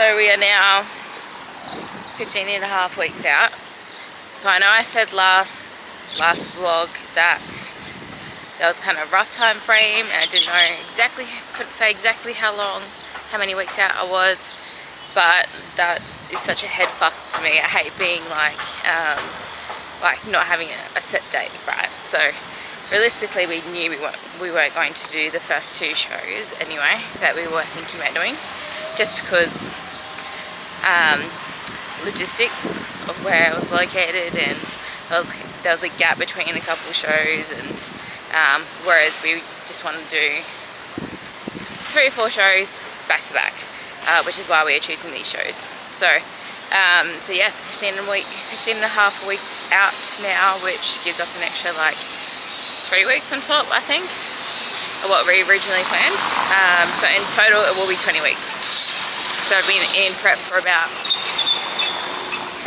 So we are now 15 and a half weeks out. So I know I said last vlog that was kind of a rough time frame, and I didn't know exactly, couldn't say exactly how many weeks out I was, but that is such a head fuck to me. I hate being like not having a set date, right? So realistically, we knew we weren't going to do the first 2 shows anyway that we were thinking about doing, just because logistics of where it was located, and there was a gap between a couple of shows, and whereas we just wanted to do 3 or 4 shows back to back, which is why we are choosing these shows. So yes, 15 and a half weeks out now, which gives us an extra like 3 weeks on top, I think, of what we originally planned. So in total it will be 20 weeks. So I've been in prep for about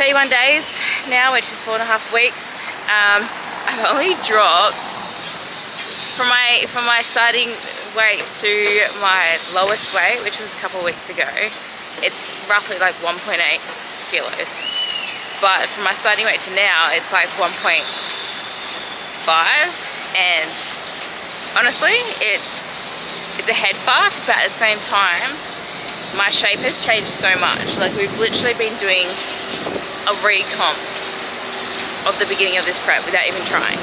31 days now, which is 4.5 weeks. I've only dropped from my starting weight to my lowest weight, which was a couple of weeks ago. It's roughly like 1.8 kilos, but from my starting weight to now, it's like 1.5. And honestly, it's a head fuck, but at the same time, my shape has changed so much. Like, we've literally been doing a recomp of the beginning of this prep without even trying.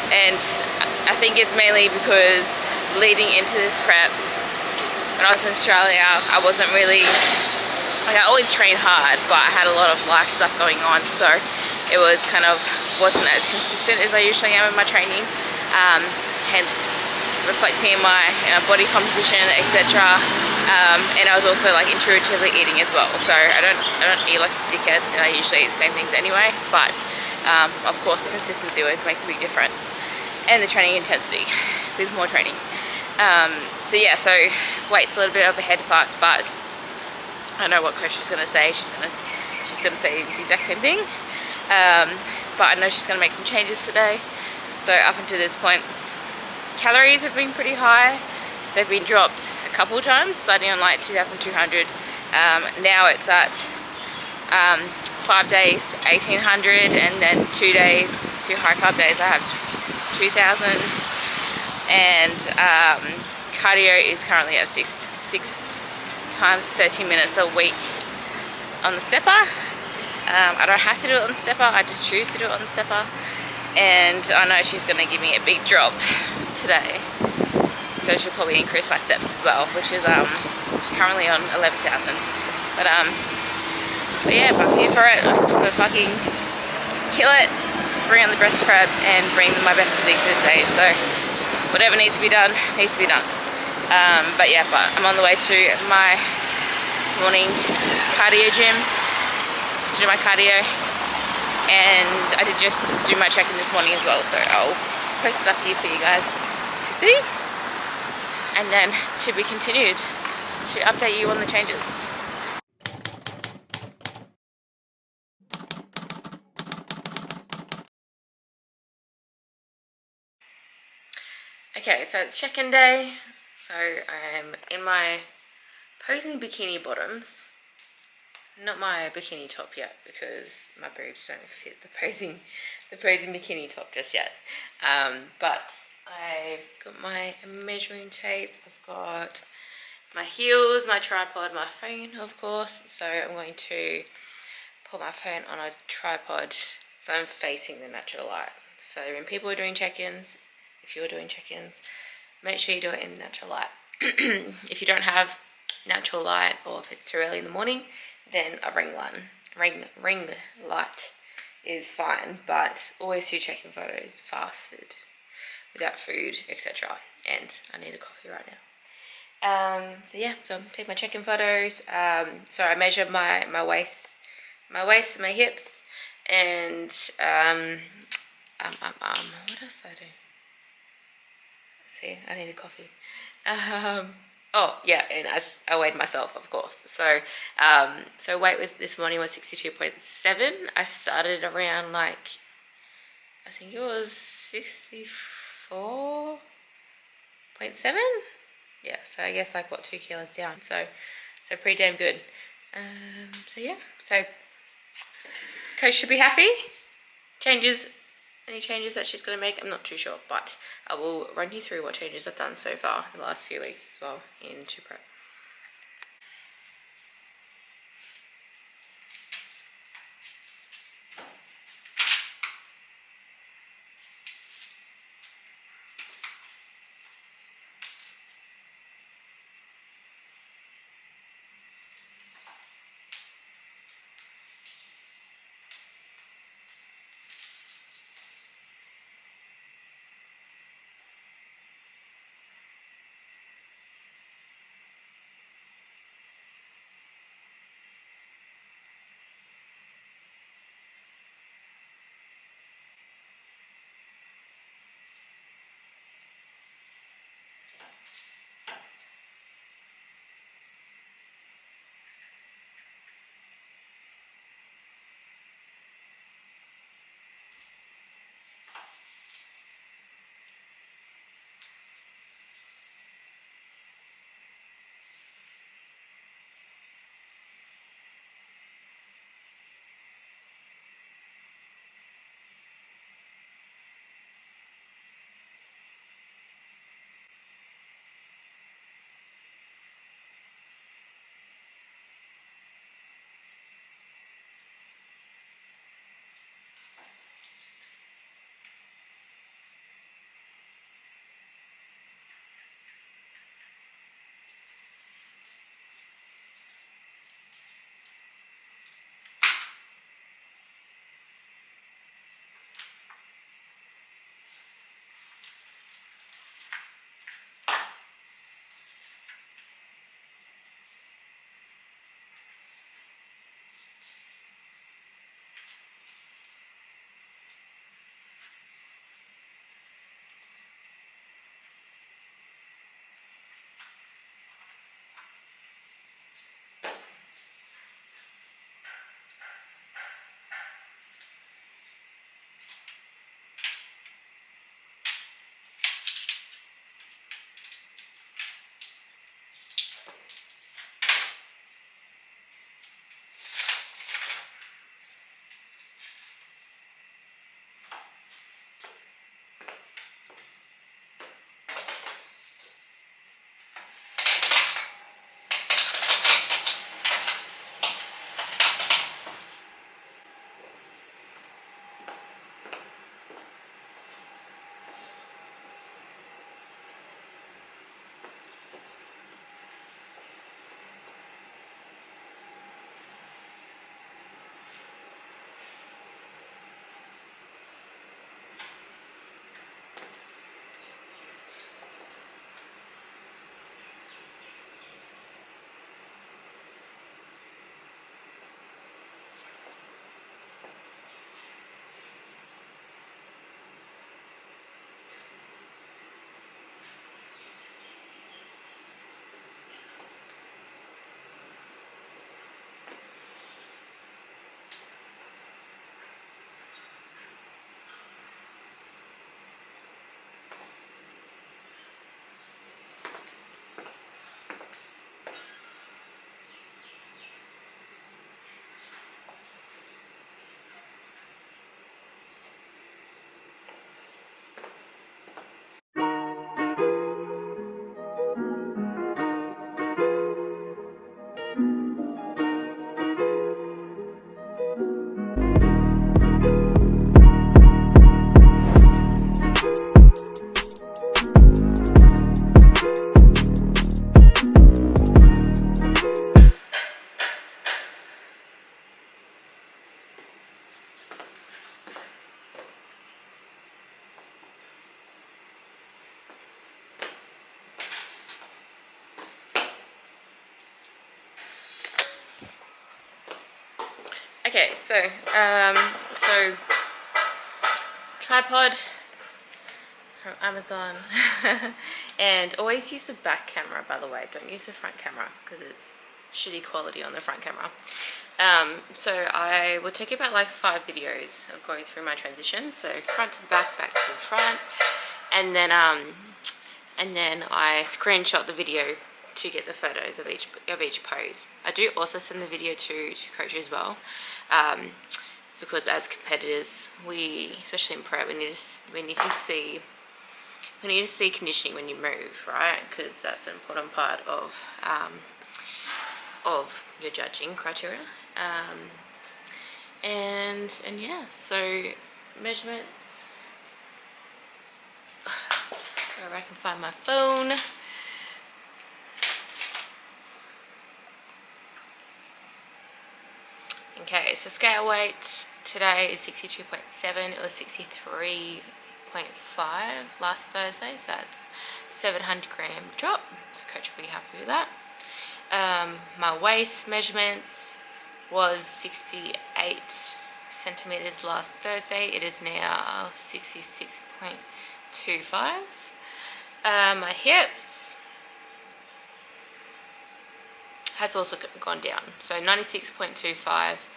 And I think it's mainly because leading into this prep, when I was in Australia, I wasn't really, like, I always train hard, but I had a lot of life stuff going on, so it was kind of wasn't as consistent as I usually am in my training, hence reflecting in my body composition, etc. And I was also like intuitively eating as well, so I don't eat like a dickhead, and I usually eat the same things anyway, but of course consistency always makes a big difference, and the training intensity with more training. So yeah, so weight's a little bit of a head fuck, but I know what Koshi's gonna say. She's gonna say the exact same thing, but I know she's gonna make some changes today. So up until this point, calories have been pretty high. They've been dropped a couple of times, starting on like 2,200. Now it's at 5 days 1,800, and then 2 days, 2 high carb days, I have 2,000. And cardio is currently at 6 times 13 minutes a week on the stepper. I don't have to do it on the stepper, I just choose to do it on the stepper. And I know she's going to give me a big drop today, so she'll probably increase my steps as well, which is currently on 11,000. But yeah, I'm here for it. I just want to fucking kill it, bring on the breast prep, and bring my best physique to the stage. So whatever needs to be done, needs to be done. But I'm on the way to my morning cardio gym to do my cardio. And I did just do my check-in this morning as well, so I'll post it up here for you guys to see, and then to be continued to update you on the changes. Okay, so it's check-in day. So I'm in my posing bikini bottoms. Not my bikini top yet, because my boobs don't fit the posing bikini top just yet. But I've got my measuring tape, I've got my heels, my tripod, my phone, of course. So I'm going to put my phone on a tripod so I'm facing the natural light. So when people are doing check-ins, if you're doing check-ins, make sure you do it in natural light. If you don't have natural light, or if it's too early in the morning, then a ring light is fine, but always do check-in photos fasted, without food, etc. And I need a coffee right now. So yeah, so I'm taking my check-in photos. So I measure my waist and my hips, and what else do I do? See, I need a coffee. Oh yeah, and I weighed myself, of course. So so weight this morning was 62.7. I started around like, I think it was 64.7. Yeah, so I guess like what, 2 kilos down. So So pretty damn good. So yeah, so Coach should be happy. Any changes that she's going to make, I'm not too sure, but I will run you through what changes I've done so far the last few weeks as well into prep. Okay, so tripod from Amazon, and always use the back camera, by the way. Don't use the front camera because it's shitty quality on the front camera. So I will take about like 5 videos of going through my transition. So front to the back, back to the front, and then I screenshot the video to get the photos of each pose. I do also send the video to coach as well, because as competitors, especially in prep, we need to see conditioning when you move, right? Because that's an important part of your judging criteria. And yeah, so measurements. Wherever I can find my phone. Okay, so scale weight today is 62.7. It was 63.5 last Thursday, so that's 700 gram drop. So coach will be happy with that. My waist measurements was 68 centimeters last Thursday. It is now 66.25. My hips has also gone down, so 96.25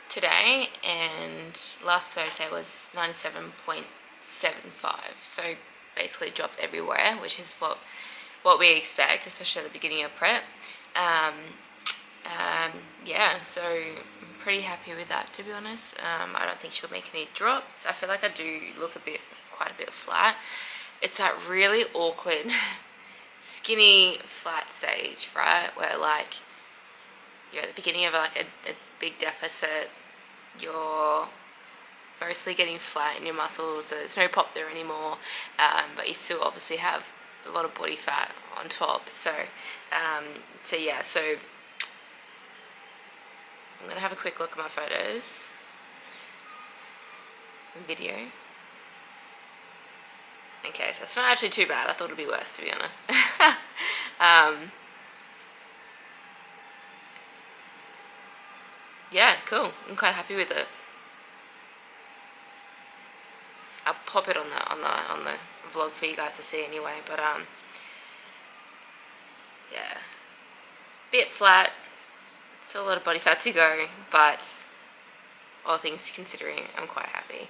today, and last Thursday was 97.75. So basically dropped everywhere, which is what we expect, especially at the beginning of prep. Yeah, so I'm pretty happy with that, to be honest. I don't think she'll make any drops. I feel like I do look quite a bit flat. It's that really awkward skinny flat stage, right, where like you're at the beginning of like a big deficit, you're mostly getting flat in your muscles, there's no pop there anymore, but you still obviously have a lot of body fat on top. So yeah, so I'm gonna have a quick look at my photos and video. Okay, so it's not actually too bad. I thought it'd be worse, to be honest. Yeah, cool. I'm quite happy with it. I'll pop it on the vlog for you guys to see anyway. But yeah, bit flat. Still a lot of body fat to go, but all things considering, I'm quite happy.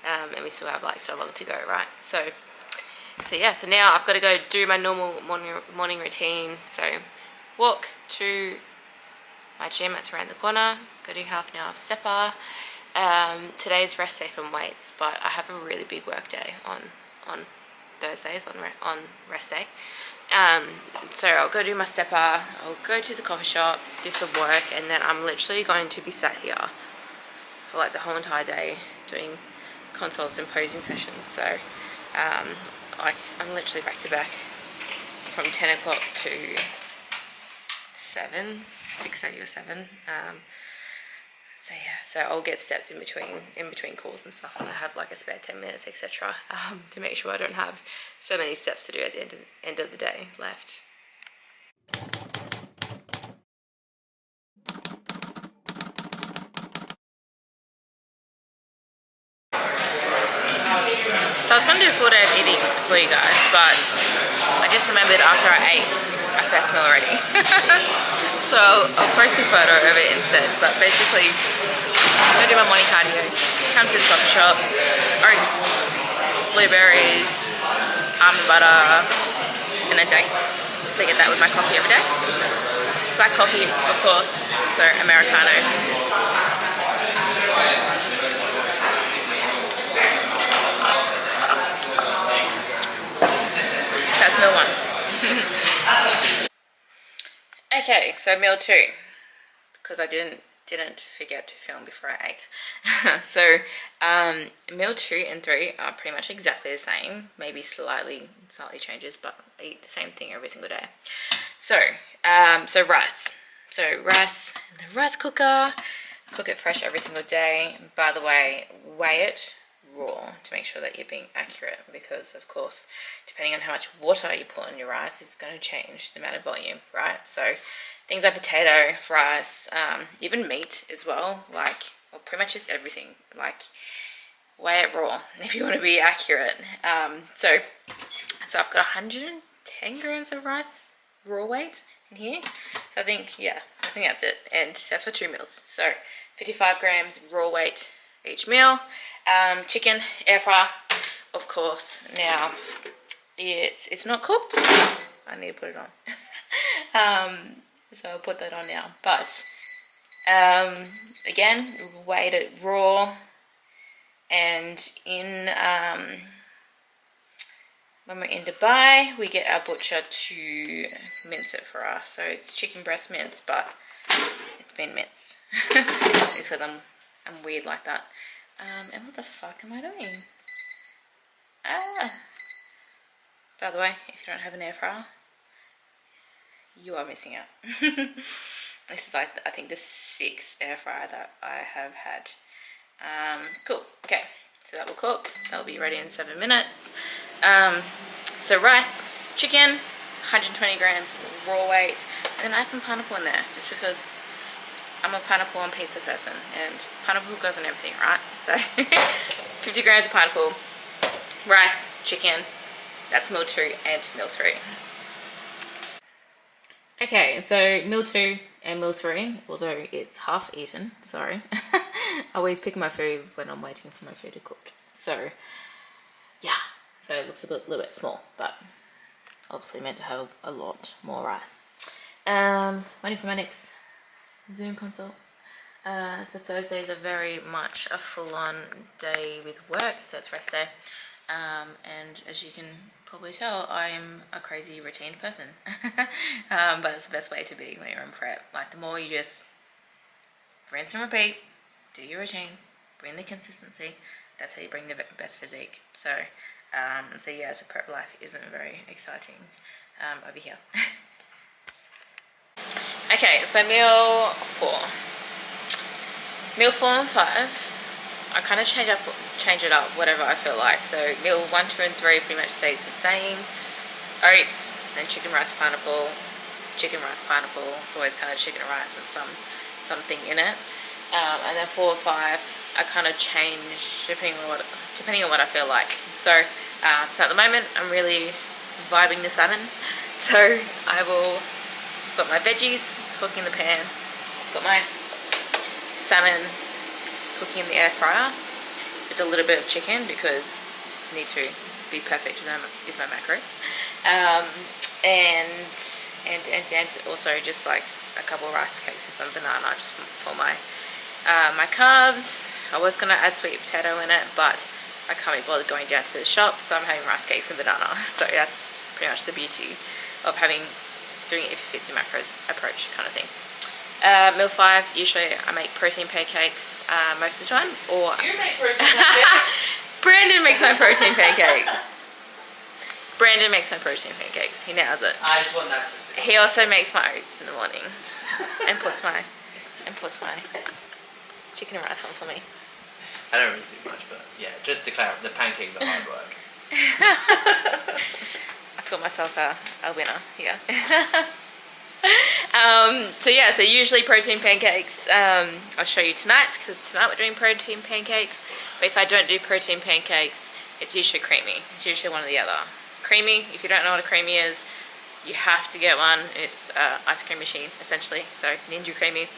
And we still have like so long to go, right? So yeah, so now I've got to go do my normal morning routine. So walk to my gym, that's around the corner, go do half an hour of stepper. Today's rest day from weights, but I have a really big work day on Thursdays, on rest day. So I'll go do my stepper, I'll go to the coffee shop, do some work, and then I'm literally going to be sat here for like the whole entire day doing consults and posing sessions. So I'm literally back to back from 10 o'clock to 6:30 or 7. So yeah, so I'll get steps in between calls and stuff, and I have like a spare 10 minutes, etc. To make sure I don't have so many steps to do at the end of the day left. So I was going to do a full day of eating for you guys, but I just remembered after I ate, I first smell already. So I'll post a photo of it instead. But basically, I'm going to do my morning cardio, come to the coffee shop, oats, blueberries, almond butter, and a date. Just to get that with my coffee every day. Black coffee, of course, so Americano. That's meal 1. Okay, so meal 2, because I didn't forget to film before I ate. So meal 2 and 3 are pretty much exactly the same, maybe slightly changes, but I eat the same thing every single day. So rice. So rice in the rice cooker, cook it fresh every single day. By the way, weigh it raw to make sure that you're being accurate, because of course depending on how much water you put in your rice is going to change the amount of volume, right? So things like potato, rice, even meat as well, pretty much just everything, weigh it raw if you want to be accurate. So I've got 110 grams of rice raw weight in here, so I think that's it, and that's for 2 meals. So 55 grams raw weight each meal. Chicken, air fryer, of course. Now it's not cooked. I need to put it on. So I'll put that on now. But again, weighed it raw, and in when we're in Dubai, we get our butcher to mince it for us. So it's chicken breast mince, but it's been minced because I'm weird like that. And what the fuck am I doing? By the way, if you don't have an air fryer, you are missing out. This is like, I think, the 6th air fryer that I have had. Cool. Okay, so that will cook. That will be ready in 7 minutes. So rice, chicken, 120 grams raw weight, and then I add some pineapple in there, just because I'm a pineapple on pizza person, and pineapple goes on everything, right? So 50 grams of pineapple, rice, chicken. That's meal 2 and meal 3. Okay, so meal 2 and meal 3, although it's half eaten, sorry. I always pick my food when I'm waiting for my food to cook. So, yeah, so it looks a little bit small, but obviously meant to have a lot more rice. Waiting for my next Zoom consult. So Thursdays are very much a full-on day with work, so it's rest day. And as you can probably tell, I'm a crazy routine person. But it's the best way to be when you're in prep. Like, the more you just rinse and repeat, do your routine, bring the consistency, that's how you bring the best physique. So yeah, so prep life isn't very exciting over here. Okay, so meal 4. Meal 4 and 5. I kind of change it up, whatever I feel like. So meal 1, 2, and 3 pretty much stays the same. Oats, then chicken, rice, pineapple. Chicken, rice, pineapple. It's always kind of chicken and rice and something in it. And then 4 or 5, I kind of change depending on what I feel like. So at the moment, I'm really vibing the salmon. So got my veggies cooking in the pan. Got my salmon cooking in the air fryer with a little bit of chicken, because I need to be perfect with my macros, and also just like a couple of rice cakes with some banana, just for my carbs. I was gonna add sweet potato in it, but I can't be bothered going down to the shop, so I'm having rice cakes and banana. So that's pretty much the beauty of doing it if it fits your macros approach kind of thing. Meal 5, usually I make protein pancakes most of the time. Or you make protein pancakes? Brandon makes my protein pancakes. Brandon makes my protein pancakes. He nails it. I just want that to stick. He also makes my oats in the morning, and puts my chicken and rice on for me. I don't really do much, but yeah, just to clarify, the pancakes are hard work. I've got myself a winner here. So usually protein pancakes. I'll show you tonight, because tonight we're doing protein pancakes. But if I don't do protein pancakes, it's usually creamy. It's usually one or the other. Creamy, if you don't know what a creamy is, you have to get one. It's an ice cream machine, essentially. So Ninja Creamy.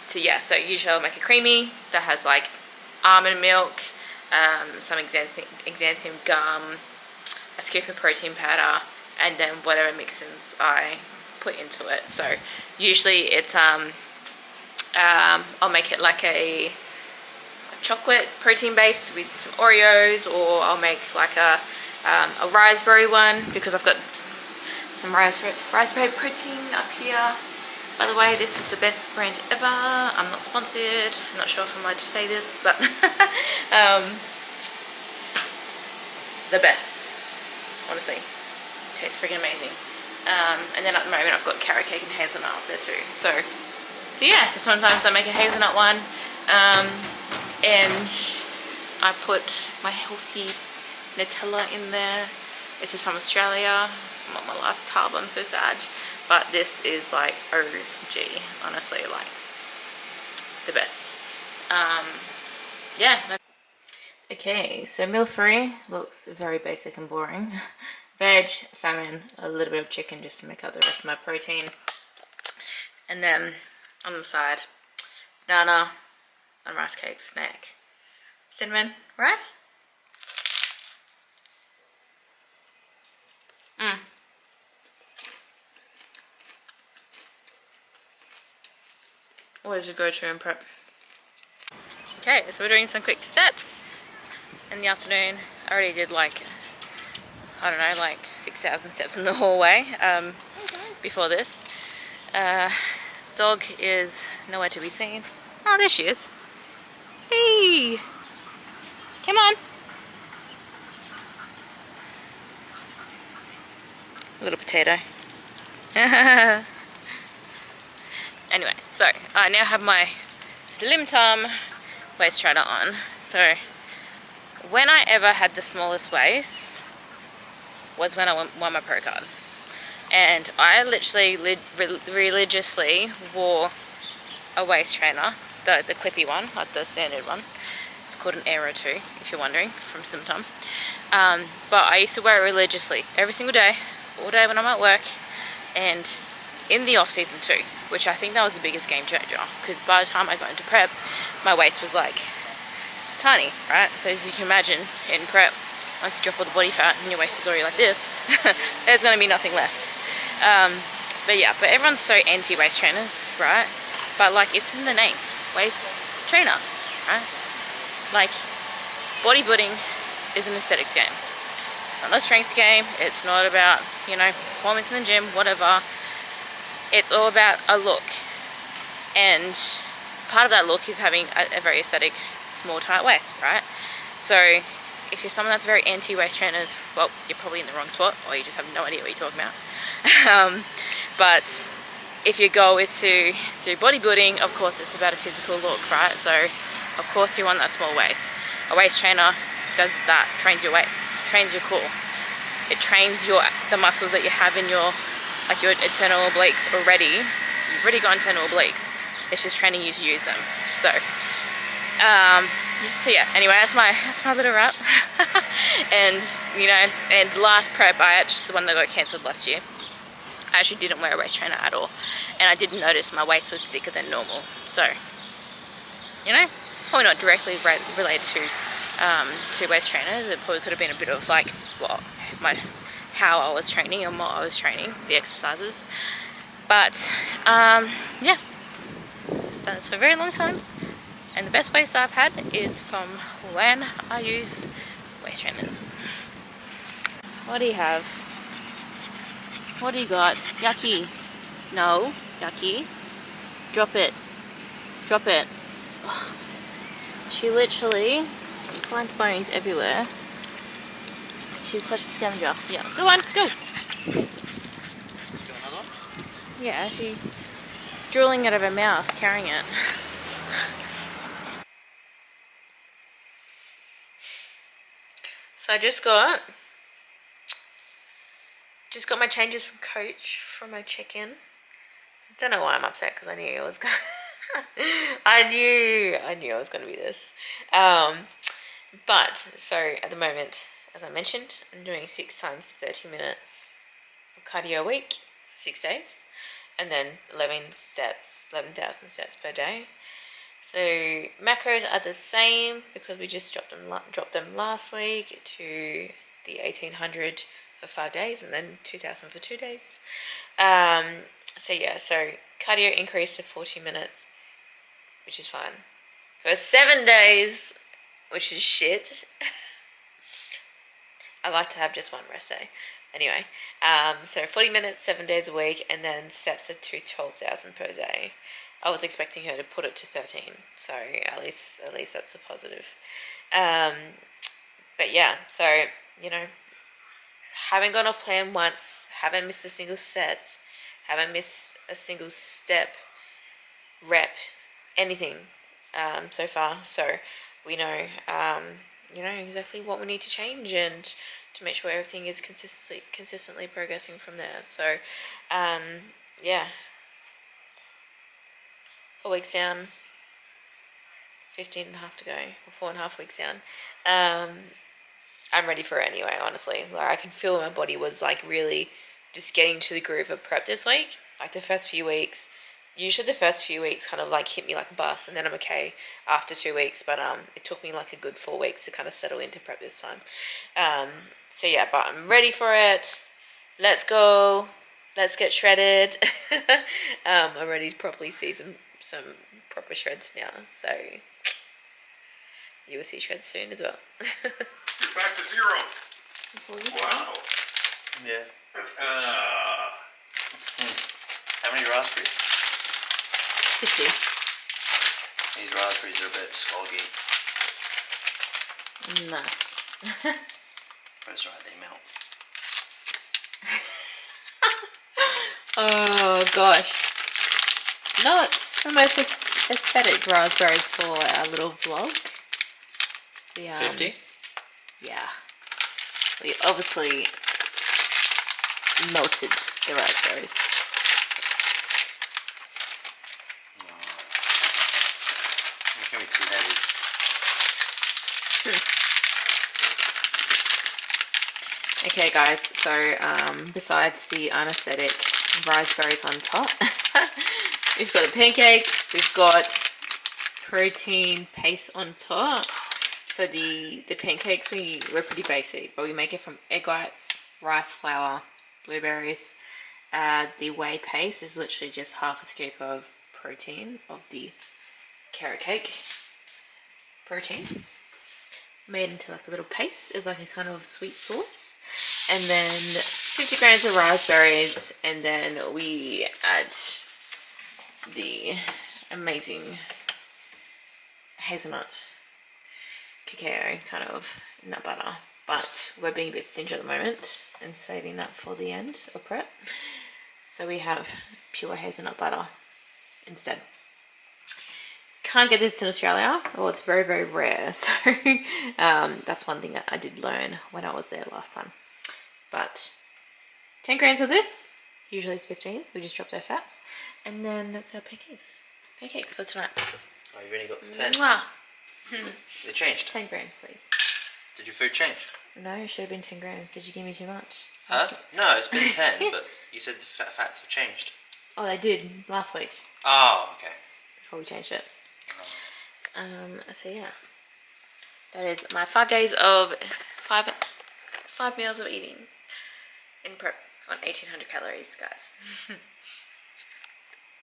So usually I'll make a creamy that has like almond milk, some xanthan gum, a scoop of protein powder, and then whatever mix-ins I put into it. So usually it's I'll make it like a chocolate protein base with some Oreos, or I'll make like a raspberry one, because I've got some raspberry protein up here. By the way, this is the best brand ever. I'm not sponsored. I'm not sure if I'm allowed to say this, but the best, honestly. Tastes freaking amazing. And then at the moment I've got carrot cake and hazelnut up there too. So sometimes I make a hazelnut one, and I put my healthy Nutella in there. This is from Australia. I'm on my last tub, I'm so sad. But this is like OG, honestly, like the best. Okay, so meal 3 looks very basic and boring. Veg, salmon, a little bit of chicken just to make up the rest of my protein. And then on the side, banana and rice cake snack. Cinnamon rice. always a go-to in prep. Okay, so we're doing some quick steps in the afternoon. I already did like, I don't know, like 6,000 steps in the hallway before this. Dog is nowhere to be seen. Oh, there she is. Hey! Come on! Little potato. Anyway, so I now have my Slim Tom waist trainer on. So when I ever had the smallest waist was when I won my pro card. And I literally religiously wore a waist trainer, the clippy one, like the standard one. It's called an Aero 2, if you're wondering, from Slim Tom. But I used to wear it religiously, every single day, all day when I'm at work, and in the off season too, which I think that was the biggest game changer, because by the time I got into prep, my waist was like tiny, right? So as you can imagine, in prep, once you drop all the body fat and your waist is already like this, there's going to be nothing left. But yeah, but everyone's so anti-waist trainers, right? But like, it's in the name, waist trainer, right? Like, bodybuilding is an aesthetics game. It's not a strength game. It's not about, you know, performance in the gym, whatever. It's all about a look. And part of that look is having a very aesthetic, small, tight waist, right? So if you're someone that's very anti-waist trainers, well, you're probably in the wrong spot, or you just have no idea what you're talking about. But if your goal is to do bodybuilding, of course it's about a physical look, right? So of course you want that small waist. A waist trainer does that, trains your waist, trains your core. It trains the muscles that you have in your, like your internal obliques already. You've already got internal obliques. It's just training you to use them. So yeah, anyway, that's my little wrap. And you know, and last prep, the one that got cancelled last year, I actually didn't wear a waist trainer at all, and I didn't notice my waist was thicker than normal. So, you know, probably not directly related to waist trainers. It probably could have been a bit of like, well, how I was training and what I was training, the exercises. But yeah, done this for a very long time, and the best waist I've had is from when I use waist trainers. What do you have? What do you got? Yucky. No, yucky. Drop it. Drop it. Ugh. She literally finds bones everywhere. She's such a scavenger. Yeah, go on, go. Yeah, she's drooling out of her mouth, carrying it. So I just got my changes from Coach from my check-in. Don't know why I'm upset, because I knew it was gonna I knew it was gonna be this. But so at the moment, as I mentioned, I'm doing 6 times 30 minutes of cardio a week, so 6 days, and then 11,000 steps per day. So macros are the same because we just dropped them last week to the 1,800 for 5 days and then 2,000 for 2 days. So yeah, so cardio increased to 40 minutes, which is fine. For 7 days, which is shit. I like to have just one rest day. Anyway, so 40 minutes, 7 days a week, and then steps to 12,000 per day. I was expecting her to put it to 13, so at least that's a positive. But yeah, so, you know, haven't gone off plan once, haven't missed a single set, haven't missed a single step, rep, anything so far. So we know, you know exactly what we need to change and to make sure everything is consistently progressing from there. So yeah, 4 weeks down, 15 and a half to go, or 4.5 weeks down. I'm ready for it anyway, honestly. Like, I can feel my body was like really just getting to the groove of prep this week. Like the first few weeks, usually the first few weeks kind of like hit me like a bus, and then I'm okay after 2 weeks. But it took me like a good 4 weeks to kind of settle into prep this time. So yeah, but I'm ready for it. Let's go. Let's get shredded. I'm ready to properly see some some proper shreds now, so you will see shreds soon as well. You're back to 0. Wow. Yeah. That's How many raspberries? 50. These raspberries are a bit soggy. Nice. That's right, they melt. Oh gosh. Not the most aesthetic raspberries for our little vlog. 50? Yeah. We obviously melted the raspberries. It's going to be too heavy. Okay guys, so besides the unaesthetic raspberries on top, we've got a pancake, we've got protein paste on top. So the pancakes we're pretty basic, but we make it from egg whites, rice flour, blueberries. The whey paste is literally just half a scoop of protein of the carrot cake protein, made into like a little paste as like a kind of sweet sauce, and then 50 grams of raspberries, and then we add the amazing hazelnut cacao kind of nut butter, but we're being a bit stingy at the moment and saving that for the end of prep, so we have pure hazelnut butter instead. Can't get this in Australia, or it's very, very rare, so that's one thing that I did learn when I was there last time. But 10 grams of this, usually it's 15, we just dropped our fats, and then that's our pancakes for tonight. Oh, you've only got 10? Mwah. They changed? 10 grams please. Did your food change? No, it should have been 10 grams, did you give me too much? Huh? No, it's been 10, but you said the fats have changed. Oh, they did last week, Oh, okay. before we changed it. So yeah, that is my 5 days of five meals of eating in prep on 1800 calories, guys.